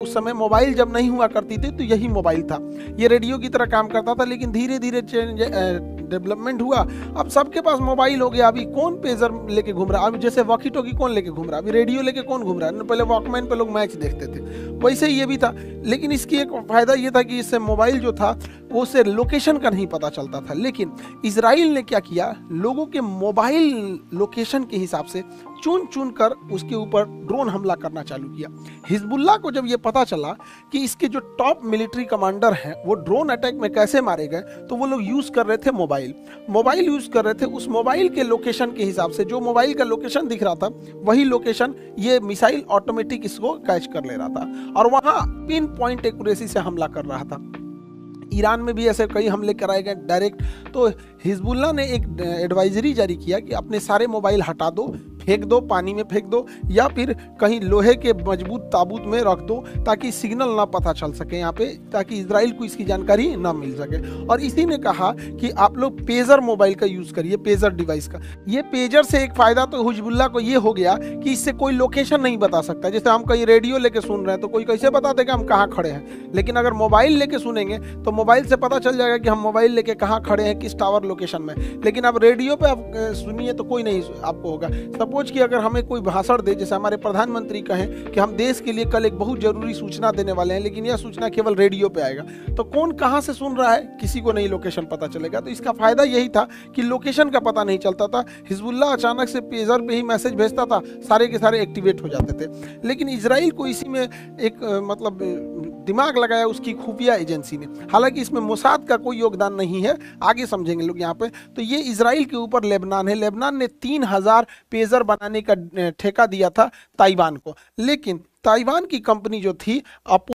उस समय मोबाइल जब नहीं हुआ करती थी तो यही मोबाइल था, ये रेडियो की तरह काम करता था। लेकिन धीरे धीरे डेवलपमेंट हुआ, अब सबके पास मोबाइल हो गया। अभी कौन पेजर लेके घूम रहा है, अभी जैसे वॉकी टॉकी कौन लेके घूम रहा है, अभी रेडियो लेके कौन घूम रहा है। पहले वॉकमैन पे लोग मैच देखते थे, वैसे ही ये भी था। लेकिन इसकी एक फायदा ये था कि इससे मोबाइल जो था वो से लोकेशन का नहीं पता चलता था। लेकिन इजराइल ने क्या किया, लोगों के मोबाइल लोकेशन के हिसाब से चुन चुन कर उसके ऊपर ड्रोन हमला करना चालू किया। हिजबुल्लाह को जब ये पता चला कि इसके जो टॉप मिलिट्री कमांडर हैं वो ड्रोन अटैक में कैसे मारे गए, तो वो लोग यूज कर रहे थे मोबाइल यूज कर रहे थे। उस मोबाइल के लोकेशन के हिसाब से, जो मोबाइल का लोकेशन दिख रहा था वही लोकेशन ये मिसाइल ऑटोमेटिक इसको कैच कर ले रहा था और वहां पिन पॉइंट एक्यूरेसी से हमला कर रहा था। ईरान में भी ऐसे कई हमले कराए गए डायरेक्ट। तो हिजबुल्लाह ने एक एडवाइजरी जारी किया कि अपने सारे मोबाइल हटा दो, फेंक दो, पानी में फेंक दो, या फिर कहीं लोहे के मजबूत ताबूत में रख दो ताकि सिग्नल ना पता चल सके यहाँ पे, ताकि इजराइल को इसकी जानकारी ना मिल सके। और इसी ने कहा कि आप लोग पेजर मोबाइल का यूज करिए, पेजर डिवाइस का। ये पेजर से एक फायदा तो हिजबुल्लाह को ये हो गया कि इससे कोई लोकेशन नहीं बता सकता। जैसे हम कहीं रेडियो लेके सुन रहे हैं तो कोई कैसे बता देगा हम कहाँ खड़े हैं, लेकिन अगर मोबाइल लेके सुनेंगे तो मोबाइल से पता चल जाएगा कि हम मोबाइल लेके कहाँ खड़े हैं, किस टावर लोकेशन में। लेकिन अब रेडियो पे आप सुनिए तो कोई नहीं आपको होगा। सपोज कि अगर हमें कोई भाषण दे, जैसे हमारे प्रधानमंत्री कहें कि हम देश के लिए कल एक बहुत जरूरी सूचना देने वाले हैं, लेकिन यह सूचना केवल रेडियो पे आएगा, तो कौन कहाँ से सुन रहा है किसी को नहीं लोकेशन पता चलेगा। तो इसका फायदा यही था कि लोकेशन का पता नहीं चलता था। हिजबुल्लाह अचानक से पेजर पे ही मैसेज भेजता था, सारे के सारे एक्टिवेट हो जाते थे। लेकिन इजराइल को इसी में एक मतलब दिमाग लगाया उसकी खुफिया एजेंसी ने। हालांकि इसमें मोसाद का कोई योगदान नहीं है, आगे समझेंगे लोग यहाँ पे। तो ये इजराइल के ऊपर लेबनान है। लेबनान ने 3000 पेजर बनाने का ठेका दिया था ताइवान को, लेकिन ताइवान की कंपनी जो थी